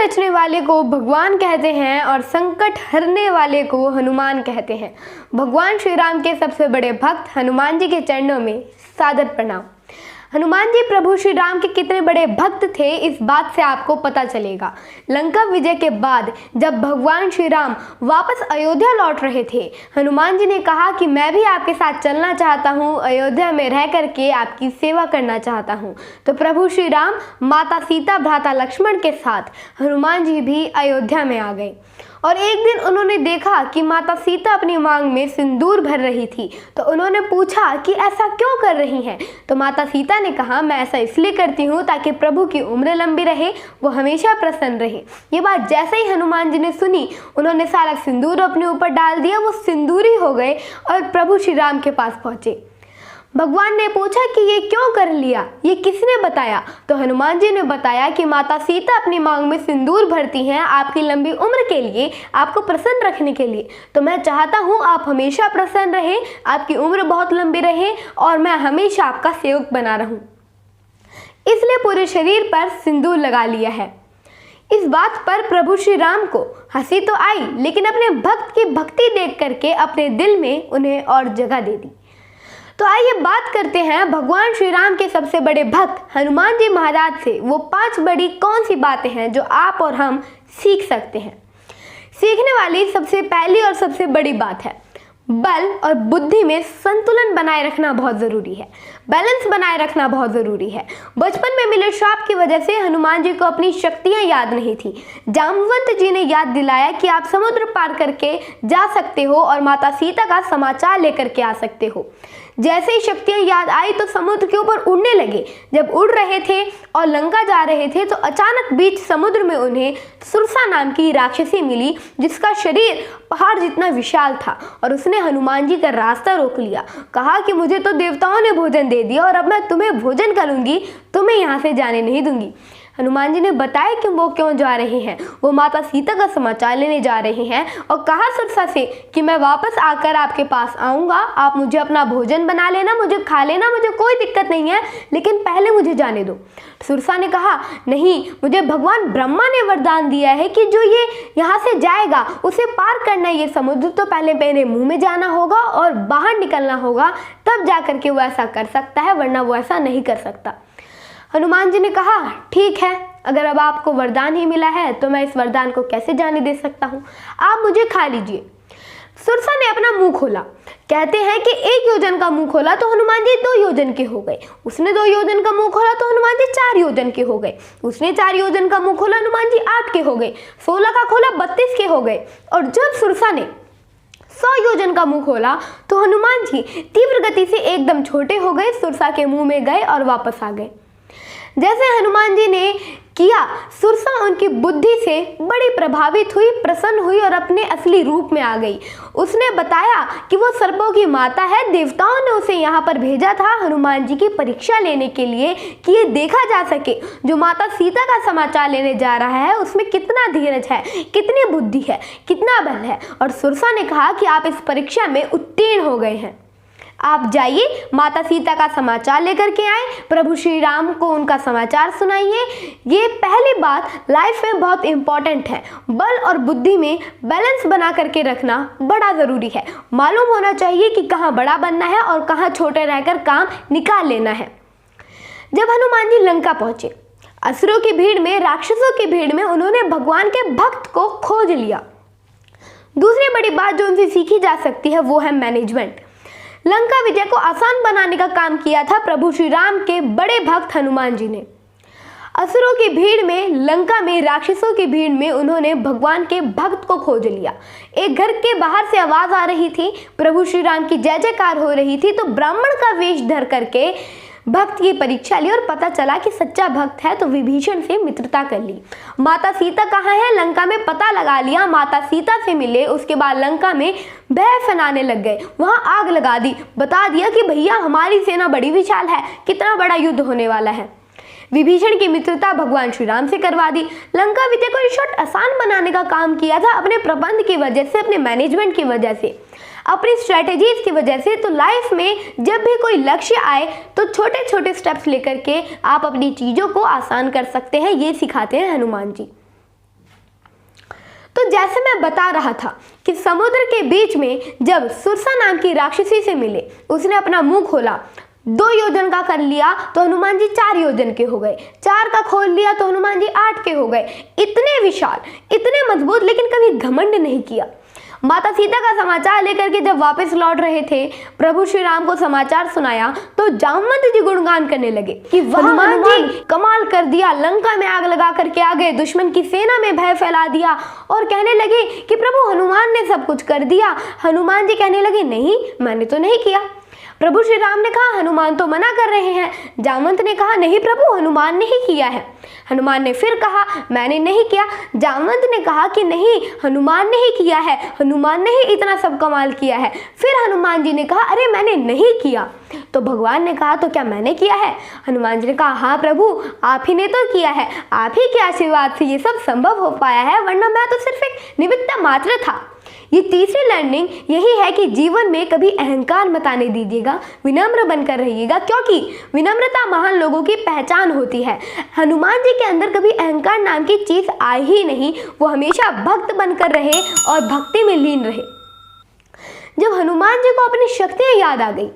रचने वाले को भगवान कहते हैं और संकट हरने वाले को हनुमान कहते हैं। भगवान श्री राम के सबसे बड़े भक्त हनुमान जी के चरणों में सादर प्रणाम। हनुमान जी प्रभु श्री राम के कितने बड़े भक्त थे, इस बात से आपको पता चलेगा। लंका विजय के बाद जब भगवान श्री राम वापस अयोध्या लौट रहे थे, हनुमान जी ने कहा कि मैं भी आपके साथ चलना चाहता हूँ, अयोध्या में रह करके आपकी सेवा करना चाहता हूँ। तो प्रभु श्री राम माता सीता, भ्राता लक्ष्मण के साथ हनुमान जी भी अयोध्या में आ गए। और एक दिन उन्होंने देखा कि माता सीता अपनी मांग में सिंदूर भर रही थी, तो उन्होंने पूछा कि ऐसा क्यों कर रही हैं। तो माता सीता ने कहा, मैं ऐसा इसलिए करती हूँ ताकि प्रभु की उम्र लंबी रहे, वो हमेशा प्रसन्न रहे। ये बात जैसे ही हनुमान जी ने सुनी, उन्होंने सारा सिंदूर अपने ऊपर डाल दिया, वो सिंदूरी हो गए और प्रभु श्री राम के पास पहुँचे। भगवान ने पूछा कि ये क्यों कर लिया, ये किसने बताया। तो हनुमान जी ने बताया कि माता सीता अपनी मांग में सिंदूर भरती हैं आपकी लंबी उम्र के लिए, आपको प्रसन्न रखने के लिए। तो मैं चाहता हूँ आप हमेशा प्रसन्न रहें, आपकी उम्र बहुत लंबी रहे और मैं हमेशा आपका सेवक बना रहूं, इसलिए पूरे शरीर पर सिंदूर लगा लिया है। इस बात पर प्रभु श्री राम को हंसी तो आई, लेकिन अपने भक्त की भक्ति देख करके अपने दिल में उन्हें और जगह दे दी। तो आइए बात करते हैं भगवान श्री राम के सबसे बड़े भक्त हनुमान जी महाराज से। वो 5 बड़ी कौन सी बातें हैं जो आप और हम सीख सकते हैं। सीखने वाली सबसे पहली और सबसे बड़ी बात है, बल और बुद्धि में संतुलन बनाए रखना बहुत ज़रूरी है, बैलेंस बनाए रखना बहुत ज़रूरी है। बचपन में मिले श्राप की वजह से हनुमान जी को अपनी शक्तियाँ याद नहीं थी। जामवंत जी ने याद दिलाया कि आप समुद्र पार करके जा सकते हो और माता सीता का समाचार लेकर के आ सकते हो। जैसे ही शक्तियाँ याद आई तो समुद्र के ऊपर उड़ने लगे। जब उड़ रहे थे और लंका जा रहे थे तो अचानक बीच समुद्र में उन्हें सुरसा नाम की राक्षसी मिली, जिसका शरीर पहाड़ जितना विशाल था, और उसने हनुमान जी का रास्ता रोक लिया। कहा कि मुझे तो देवताओं ने भोजन दे दिया और अब मैं तुम्हें भोजन करूंगी, तुम्हें यहाँ से जाने नहीं दूंगी। हनुमान जी ने बताया कि वो क्यों जा रहे हैं। वो माता सीता का समाचार लेने जा रहे हैं और कहा सुरसा से कि मैं वापस आकर आपके पास आऊँगा, आप मुझे अपना भोजन बना लेना, मुझे खा लेना, मुझे कोई दिक्कत नहीं है, लेकिन पहले मुझे जाने दो। सुरसा ने कहा, नहीं, मुझे भगवान ब्रह्मा ने वरदान दिया है कि जो ये यहाँ से जाएगा उसे पार करना ये समुद्र, तो पहले मेरे मुँह में जाना होगा और बाहर निकलना होगा, तब जा करके वो ऐसा कर सकता है, वरना वो ऐसा नहीं कर सकता। हनुमान जी ने कहा, ठीक है, अगर अब आपको वरदान ही मिला है तो मैं इस वरदान को कैसे जाने दे सकता हूँ, आप मुझे खा लीजिए। सुरसा ने अपना मुंह खोला। कहते हैं कि 1 योजन का मुंह खोला तो हनुमान जी 2 योजन के हो गए। उसने 2 योजन का मुंह खोला तो हनुमान जी 4 योजन के हो गए। उसने 4 योजन का मुंह खोला, हनुमान जी 8 के हो गए। 16 का खोला, 32 के हो गए। और जब सुरसा ने 100 योजन का मुंह खोला तो हनुमान जी तीव्र गति से एकदम छोटे हो गए, सुरसा के मुंह में गए और वापस आ गए। जैसे हनुमान जी ने किया, सुरसा उनकी बुद्धि से बड़ी प्रभावित हुई, प्रसन्न हुई और अपने असली रूप में आ गई। उसने बताया कि वो सर्पों की माता है, देवताओं ने उसे यहाँ पर भेजा था हनुमान जी की परीक्षा लेने के लिए कि ये देखा जा सके जो माता सीता का समाचार लेने जा रहा है उसमें कितना धीरज है, कितनी बुद्धि है, कितना बल है। और सुरसा ने कहा कि आप इस परीक्षा में उत्तीर्ण हो गए हैं, आप जाइए, माता सीता का समाचार लेकर के आए, प्रभु श्री राम को उनका समाचार सुनाइए। ये पहली बात लाइफ में बहुत इंपॉर्टेंट है। बल और बुद्धि में बैलेंस बना करके रखना बड़ा ज़रूरी है। मालूम होना चाहिए कि कहाँ बड़ा बनना है और कहाँ छोटे रहकर काम निकाल लेना है। जब हनुमान जी लंका पहुँचे, असुरों की भीड़ में, राक्षसों की भीड़ में उन्होंने भगवान के भक्त को खोज लिया। दूसरी बड़ी बात जो उनसे सीखी जा सकती है वो है मैनेजमेंट। लंका विजय को आसान बनाने का काम किया था प्रभु श्री राम के बड़े भक्त हनुमान जी ने। असुरों की भीड़ में, लंका में, राक्षसों की भीड़ में उन्होंने भगवान के भक्त को खोज लिया। एक घर के बाहर से आवाज आ रही थी, प्रभु श्री राम की जय जयकार हो रही थी, तो ब्राह्मण का वेश धर करके भक्त की परीक्षा ली और पता चला कि सच्चा भक्त है, तो विभीषण से मित्रता कर ली। माता सीता कहाँ है, लंका में पता लगा लिया, माता सीता से मिले। उसके बाद लंका में भय फैलाने लग गए, वहां आग लगा दी, बता दिया कि भैया हमारी सेना बड़ी विशाल है, कितना बड़ा युद्ध होने वाला है। विभीषण की मित्रता भगवान श्री राम से करवा दी। लंका विजय को शॉर्ट आसान बनाने का काम किया था अपने प्रबंध की वजह से, अपने मैनेजमेंट की वजह से, अपनी स्ट्रेटेजीज की वजह से। तो लाइफ में जब भी कोई लक्ष्य आए तो छोटे छोटे स्टेप्स लेकर के आप अपनी चीज़ों को आसान कर सकते हैं। ये सिखाते हैं हनुमान जी। तो जैसे मैं बता रहा था कि समुद्र के बीच में जब सुरसा नाम की राक्षसी से मिले, उसने अपना मुंह खोला, 2 योजन का कर लिया तो हनुमान जी 4 योजन के हो गए, 4 का खोल लिया तो हनुमान जी 8 के हो गए। इतने विशाल, इतने मजबूत, लेकिन कभी घमंड नहीं किया। माता सीता का समाचार लेकर के जब वापस लौट रहे थे, प्रभु श्री राम को समाचार सुनाया तो जामवंत जी गुणगान करने लगे कि हनुमान जी कमाल कर दिया, लंका में आग लगा करके आ गए, दुश्मन की सेना में भय फैला दिया। और कहने लगे कि प्रभु हनुमान ने सब कुछ कर दिया। हनुमान जी कहने लगे नहीं, मैंने तो नहीं किया। प्रभु श्री राम ने कहा हनुमान तो मना कर रहे हैं। जामवंत ने कहा नहीं प्रभु, हनुमान ने ही किया है। हनुमान ने फिर कहा मैंने नहीं किया। जामवंत ने कहा कि नहीं, हनुमान ने ही किया है, हनुमान ने ही इतना सब कमाल किया है। फिर हनुमान जी ने कहा अरे मैंने नहीं किया। तो भगवान ने कहा तो क्या मैंने किया है? हनुमान जी ने कहा हाँ प्रभु, आप ही ने तो किया है, आप ही के आशीर्वाद से ये सब संभव हो पाया है, वरना मैं तो सिर्फ एक निमित्त मात्र था। ये तीसरी लर्निंग यही है कि जीवन में कभी अहंकार मत आने दीजिएगा, विनम्र बनकर रहिएगा, क्योंकि विनम्रता महान लोगों की पहचान होती है। हनुमान जी के अंदर कभी अहंकार नाम की चीज आई ही नहीं, वो हमेशा भक्त बनकर रहे और भक्ति में लीन रहे। जब हनुमान जी को अपनी शक्तियां याद आ गई,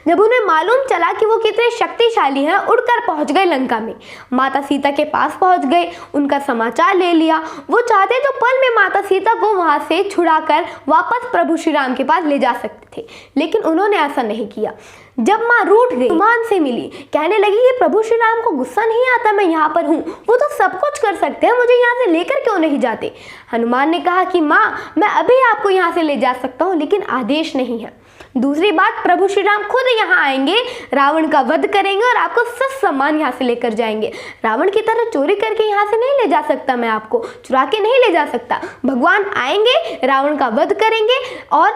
जब उन्हें मालूम चला कि वो कितने शक्तिशाली हैं, उड़कर पहुंच गए लंका में, माता सीता के पास पहुंच गए, उनका समाचार ले लिया। वो चाहते तो पल में माता सीता को वहां से छुड़ाकर वापस प्रभु श्री राम के पास ले जा सकते थे, लेकिन उन्होंने ऐसा नहीं किया। जब माँ रूठ गई, हनुमान से मिली, कहने लगी कि प्रभु श्री राम को गुस्सा नहीं आता मैं यहाँ पर हूँ, वो तो सब कुछ कर सकते हैं, मुझे यहाँ से लेकर क्यों नहीं जाते? हनुमान ने कहा कि माँ मैं अभी आपको यहाँ से ले जा सकता हूँ, लेकिन आदेश नहीं है। दूसरी बात, प्रभु श्री राम खुद यहाँ आएंगे, रावण का वध करेंगे और आपको सच सम्मान यहाँ से लेकर जाएंगे। रावण की तरह चोरी करके यहाँ से नहीं ले जा सकता, मैं आपको चुरा के नहीं ले जा सकता। भगवान आएंगे, रावण का वध करेंगे और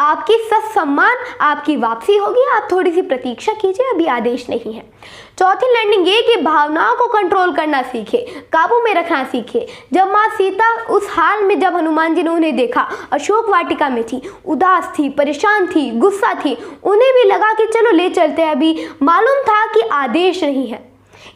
आपकी सच सम्मान, आपकी वापसी होगी। आप थोड़ी सी प्रतीक्षा कीजिए, अभी आदेश नहीं है। चौथी लर्निंग ये कि भावनाओं को कंट्रोल करना सीखे, काबू में रखना सीखे। जब माँ सीता उस हाल में, जब हनुमान जी ने उन्हें देखा, अशोक वाटिका में थी, उदास थी, परेशान थी, गुस्सा थी, उन्हें भी लगा कि चलो ले चलते हैं। अभी मालूम था कि आदेश नहीं है,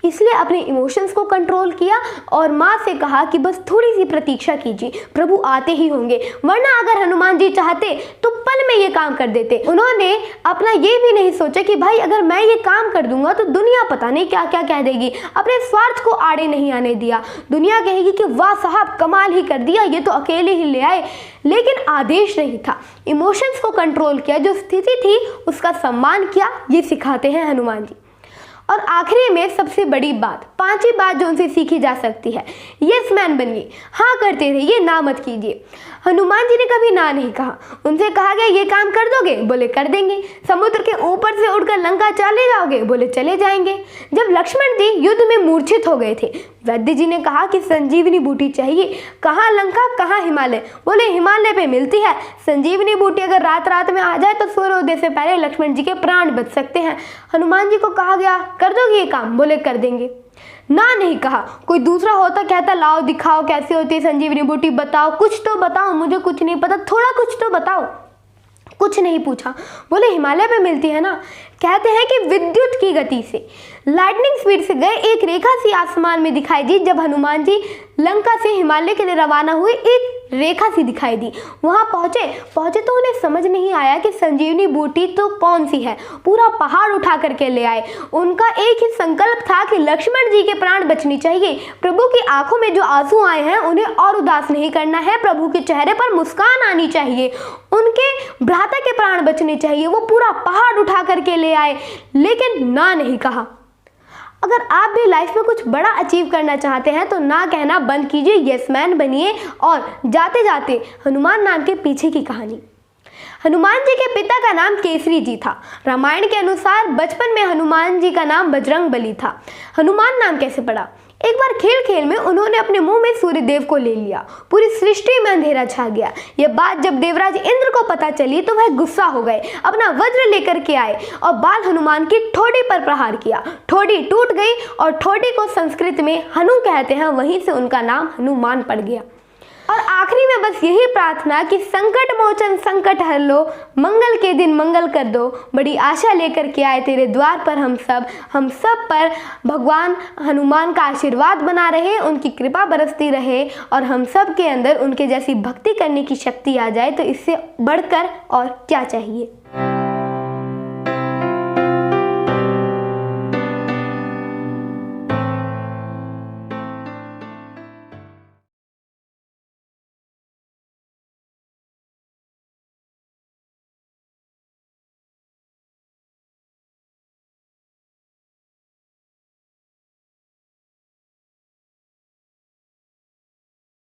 इसलिए अपने इमोशंस को कंट्रोल किया और माँ से कहा कि बस थोड़ी सी प्रतीक्षा कीजिए, प्रभु आते ही होंगे। वरना अगर हनुमान जी चाहते तो पल में ये काम कर देते। उन्होंने अपना ये भी नहीं सोचा कि भाई अगर मैं ये काम कर दूंगा तो दुनिया पता नहीं क्या क्या कह देगी। अपने स्वार्थ को आड़े नहीं आने दिया। दुनिया कहेगी कि वाह साहब कमाल ही कर दिया, ये तो अकेले ही ले आए, लेकिन आदेश नहीं था। इमोशंस को कंट्रोल किया, जो स्थिति थी उसका सम्मान किया। ये सिखाते हैं हनुमान जी। और आखिरी में सबसे बड़ी बात, 5वीं बात जो उनसे सीखी जा सकती है, यस मैन बनिए, हाँ करते रहिए, ना मत कीजिए। हनुमान जी ने कभी ना नहीं कहा। उनसे कहा गया ये काम कर दोगे, बोले कर देंगे। समुद्र के ऊपर से उड़कर लंका चले जाओगे, बोले चले जाएंगे। जब लक्ष्मण जी युद्ध में मूर्छित हो गए थे, वैद्य जी ने कहा कि संजीवनी बूटी चाहिए। कहाँ लंका, कहाँ हिमालय? बोले हिमालय पे मिलती है संजीवनी बूटी, अगर रात रात में आ जाए तो सूर्योदय से पहले लक्ष्मण जी के प्राण बच सकते हैं। हनुमान जी को कहा गया कर दोगे ये काम, बोले कर देंगे। ना नहीं कहा। कोई दूसरा होता कहता लाओ दिखाओ कैसे होती है संजीवनी बूटी, बताओ, कुछ तो बताओ, मुझे कुछ नहीं पता, थोड़ा कुछ तो बताओ। कुछ नहीं पूछा, बोले हिमालय पे मिलती है ना। कहते हैं कि विद्युत की गति से, लाइटनिंग स्पीड से गए, एक रेखा सी आसमान में दिखाई दी। जब हनुमान जी लंका से हिमालय के लिए रवाना हुए, एक रेखा सी दिखाई दी। वहां पहुंचे तो उन्हें समझ नहीं आया कि संजीवनी बूटी तो कौन सी है। पूरा पहाड़ उठा करके ले आए। उनका एक ही संकल्प था कि लक्ष्मण जी के प्राण बचने चाहिए। प्रभु की आंखों में जो आंसू आए हैं उन्हें और उदास नहीं करना है, प्रभु के चेहरे पर मुस्कान आनी चाहिए, उनके भ्राता के प्राण बचने चाहिए। वो पूरा पहाड़ उठा करके ले आए, लेकिन ना नहीं कहा। अगर आप भी लाइफ में कुछ बड़ा अचीव करना चाहते हैं तो ना कहना बंद कीजिए, यस मैन बनिए। और जाते जाते हनुमान नाम के पीछे की कहानी। हनुमान जी के पिता का नाम केसरी जी था। रामायण के अनुसार बचपन में हनुमान जी का नाम बजरंग बली था। हनुमान नाम कैसे पड़ा? एक बार खेल खेल में उन्होंने अपने मुंह में सूर्य देव को ले लिया। पूरी सृष्टि में अंधेरा छा गया। यह बात जब देवराज इंद्र को पता चली तो वह गुस्सा हो गए। अपना वज्र लेकर के आए और बाल हनुमान की ठोड़ी पर प्रहार किया। ठोड़ी टूट गई और ठोड़ी को संस्कृत में हनु कहते हैं, वहीं से उनका नाम हनुमान पड़ गया। और आखिरी में बस यही प्रार्थना कि संकट मोचन संकट हर लो, मंगल के दिन मंगल कर दो। बड़ी आशा लेकर के आए तेरे द्वार पर हम सब पर भगवान हनुमान का आशीर्वाद बना रहे, उनकी कृपा बरसती रहे और हम सब के अंदर उनके जैसी भक्ति करने की शक्ति आ जाए, तो इससे बढ़कर और क्या चाहिए।